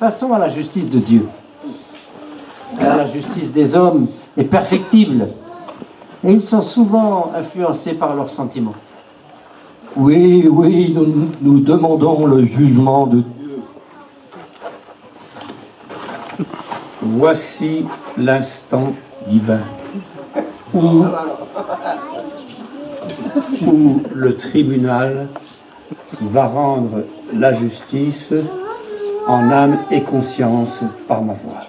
passons à la justice de Dieu. Car la justice des hommes est perfectible et ils sont souvent influencés par leurs sentiments. Oui, oui, nous demandons le jugement de Dieu. Voici l'instant divin où le tribunal va rendre la justice en âme et conscience par ma voix.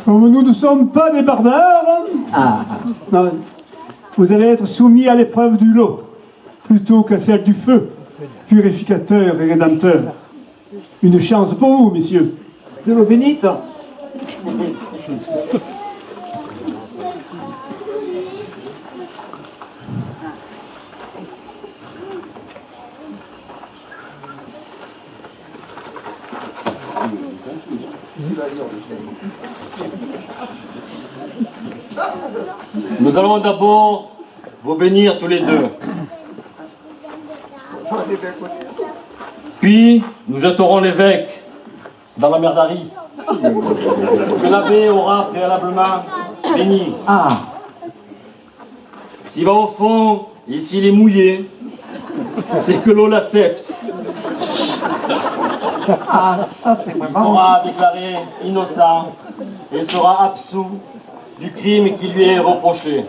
Comme nous ne sommes pas des barbares, non, vous allez être soumis à l'épreuve du lot, plutôt qu'à celle du feu, purificateur et rédempteur. Une chance pour vous, messieurs. De l'eau bénite. Nous allons d'abord vous bénir tous les deux. Puis, nous jetterons l'évêque dans la mer d'Aris, que l'abbé aura préalablement béni. S'il va au fond et s'il est mouillé, c'est que l'eau l'accepte. Ça c'est vraiment... Il sera déclaré innocent et sera absous du crime qui lui est reproché.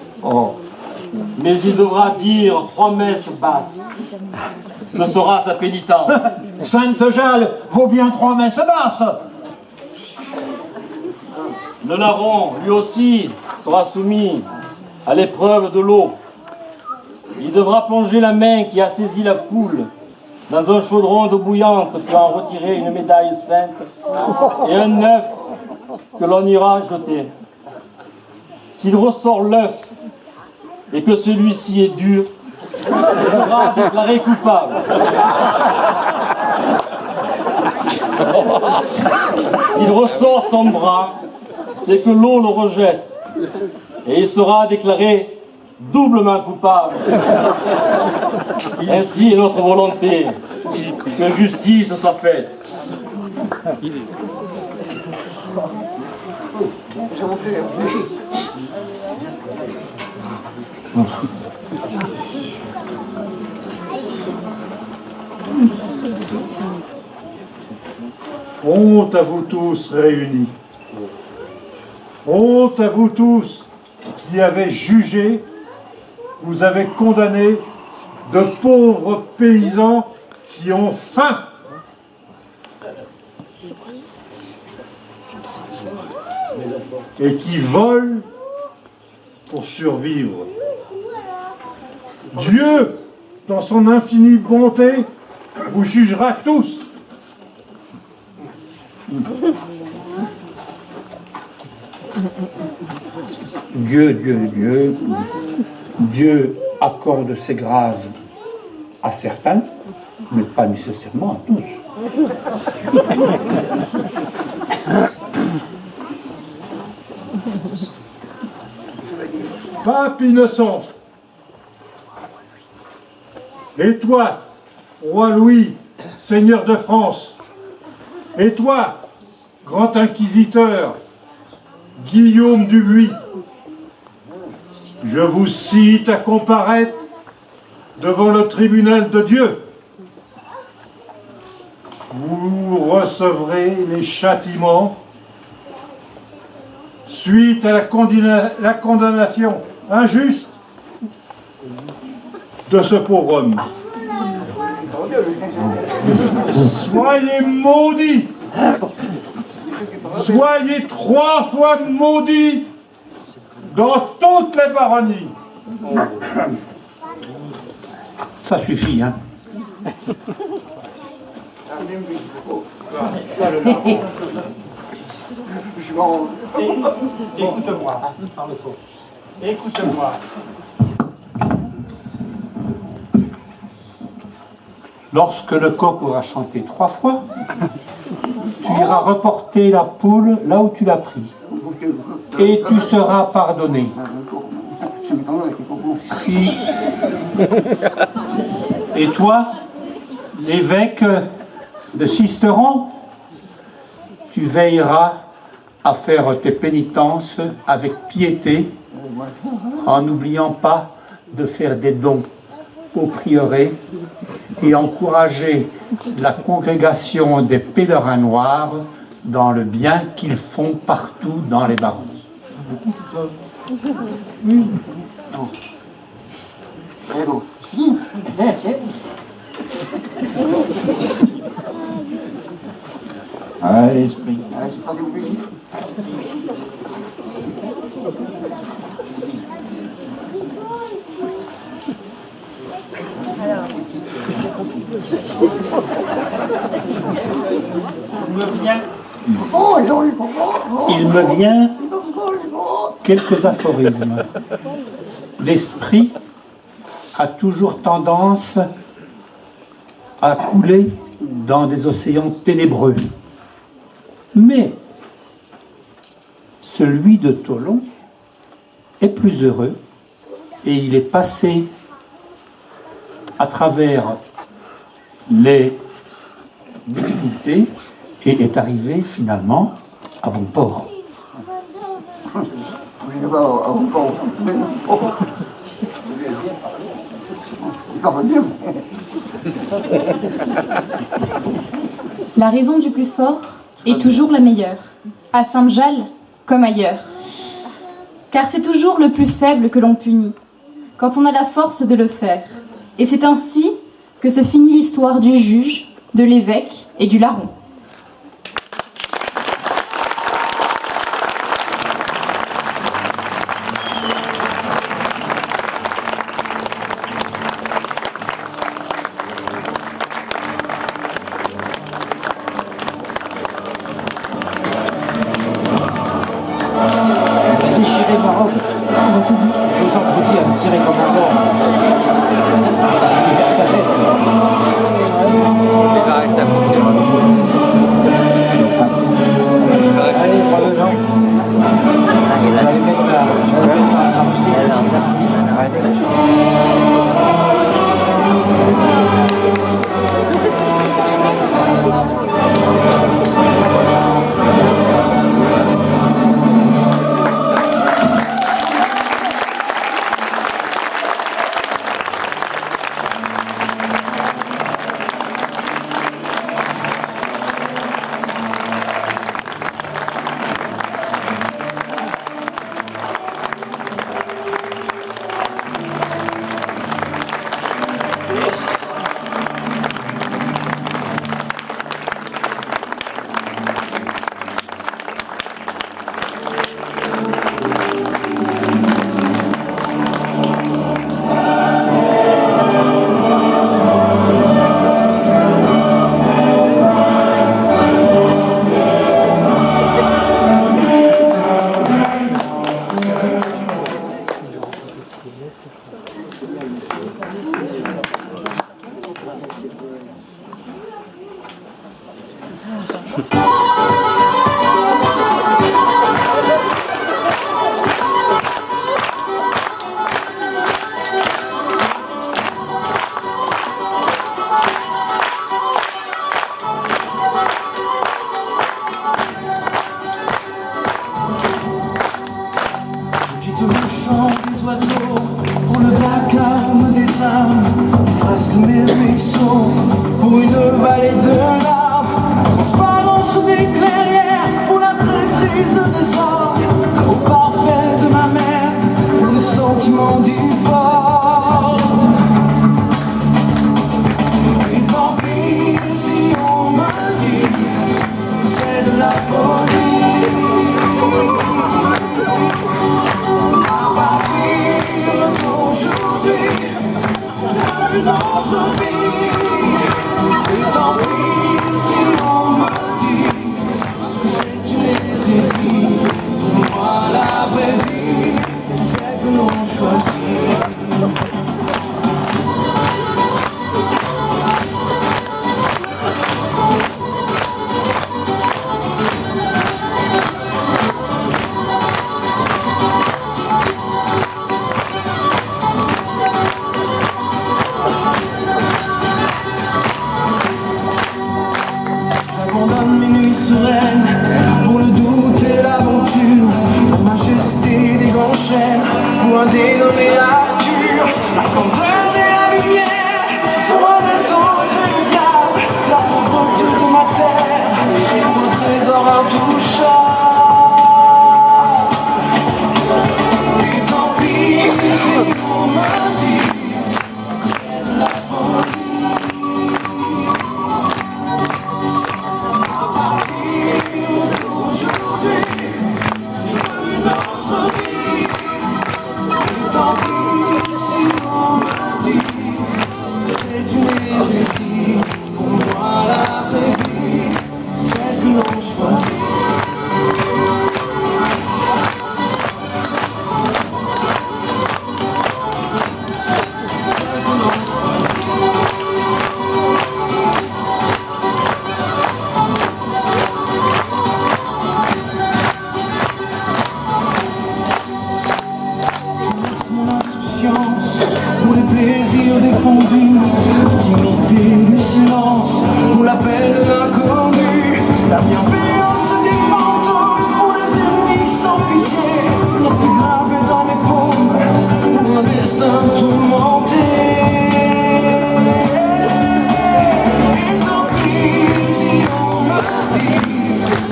Mais il devra dire 3 messes basses. Ce sera sa pénitence. Sainte Jalle vaut bien 3 messes basses. Le larron, lui aussi, sera soumis à l'épreuve de l'eau. Il devra plonger la main qui a saisi la poule dans un chaudron d'eau bouillante pour en retirer une médaille sainte et un œuf que l'on ira jeter. S'il ressort l'œuf et que celui-ci est dur, il sera déclaré coupable. S'il ressort son bras, c'est que l'eau le rejette et il sera déclaré doublement coupable. Ainsi est notre volonté, que justice soit faite. Honte à vous tous réunis. Honte à vous tous qui avez jugé, vous avez condamné de pauvres paysans qui ont faim. Et qui volent pour survivre. Dieu, dans son infinie bonté, vous jugera tous. Dieu accorde ses grâces à certains, mais pas nécessairement à tous. Pape innocent, et toi, roi Louis, seigneur de France, et toi, grand inquisiteur, Guillaume Dubuis, je vous cite à comparaître devant le tribunal de Dieu. Vous recevrez les châtiments suite à la condamnation injuste de ce pauvre homme. Soyez maudits, soyez 3 fois maudits dans toutes les baronnies. Ça suffit, hein. Écoute-moi, par le fond. Écoute-moi. Lorsque le coq aura chanté 3 fois, tu iras reporter la poule là où tu l'as pris. Et tu seras pardonné. Si... Et toi, l'évêque de Sisteron, tu veilleras à faire tes pénitences avec piété, en n'oubliant pas de faire des dons au prieuré et encourager la congrégation des pèlerins noirs dans le bien qu'ils font partout dans les baronnies. l'esprit. Il me vient quelques aphorismes. L'esprit a toujours tendance à couler dans des océans ténébreux. Mais celui de Tolon est plus heureux et il est passé à travers les difficultés et est arrivé finalement à bon port. La raison du plus fort est toujours la meilleure, à Sainte-Jalle comme ailleurs. Car c'est toujours le plus faible que l'on punit, quand on a la force de le faire. Et c'est ainsi que se finit l'histoire du juge, de l'évêque et du larron. Déchirer ma robe. Autant de petit à me tirer comme un mort. Il vers sa tête. Il va rester à côté. Allez, bravo Jean. Il va les mettre là. pour les plaisirs défendus, l'intimité du silence, pour la paix de l'inconnu, la bienveillance des fantômes, pour les ennemis sans pitié, gravé dans mes paumes, pour un destin tourmenté. Et tant pis si on me dit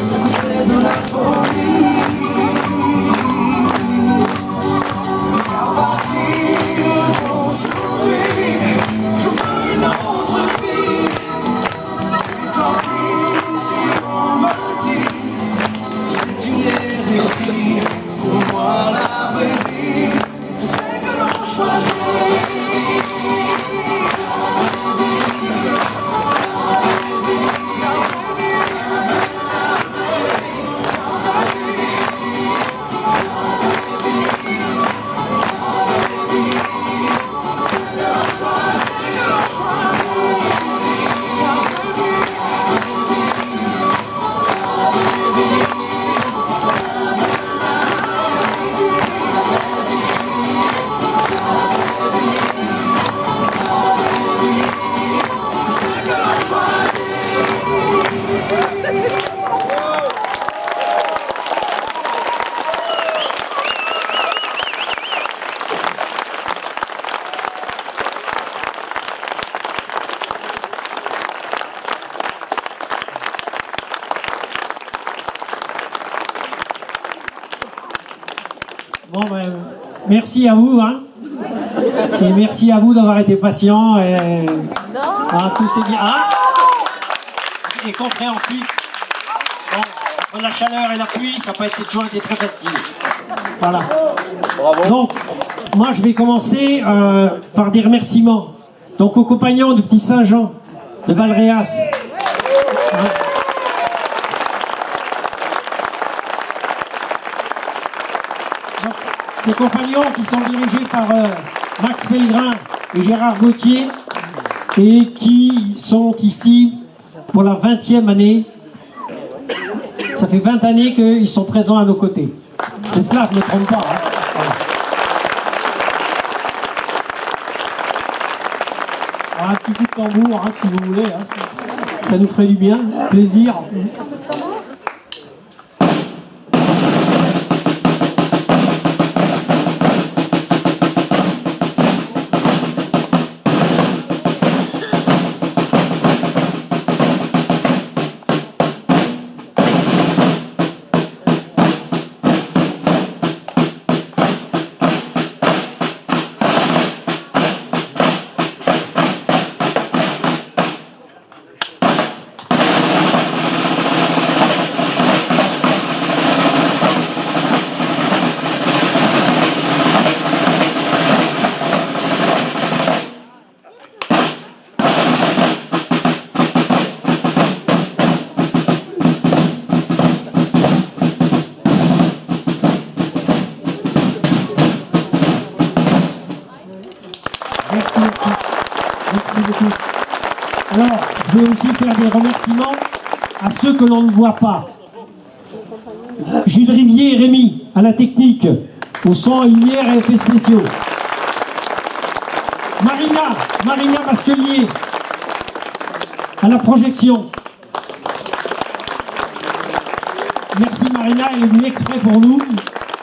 que c'est de la folie. Aujourd'hui, je veux une autre vie. Et tant pis si on me dit c'est une hérésie. Pour moi la vraie vie, c'est que l'on choisit. Bon, ben, merci à vous, hein. Et merci à vous d'avoir été patient et tout c'est bien. Ah, et compréhensif. Bon, entre la chaleur et la pluie, ça n'a pas été toujours été très facile. Voilà. Bravo. Donc, moi je vais commencer par des remerciements. Donc aux compagnons du Petit Saint-Jean de Valréas. Hein. Ces compagnons qui sont dirigés par Max Pellegrin et Gérard Gauthier et qui sont ici pour la 20e année. Ça fait 20 années qu'ils sont présents à nos côtés. C'est cela, je ne me trompe pas. Hein. Voilà. Alors, un petit coup de tambour, hein, si vous voulez. Hein. Ça nous ferait du bien, plaisir. Merci beaucoup. Alors, je vais aussi faire des remerciements à ceux que l'on ne voit pas. Gilles Rivier et Rémi, à la technique, au son, lumière et effets spéciaux. Marina Masquelier, à la projection. Merci Marina, elle est venue exprès pour nous.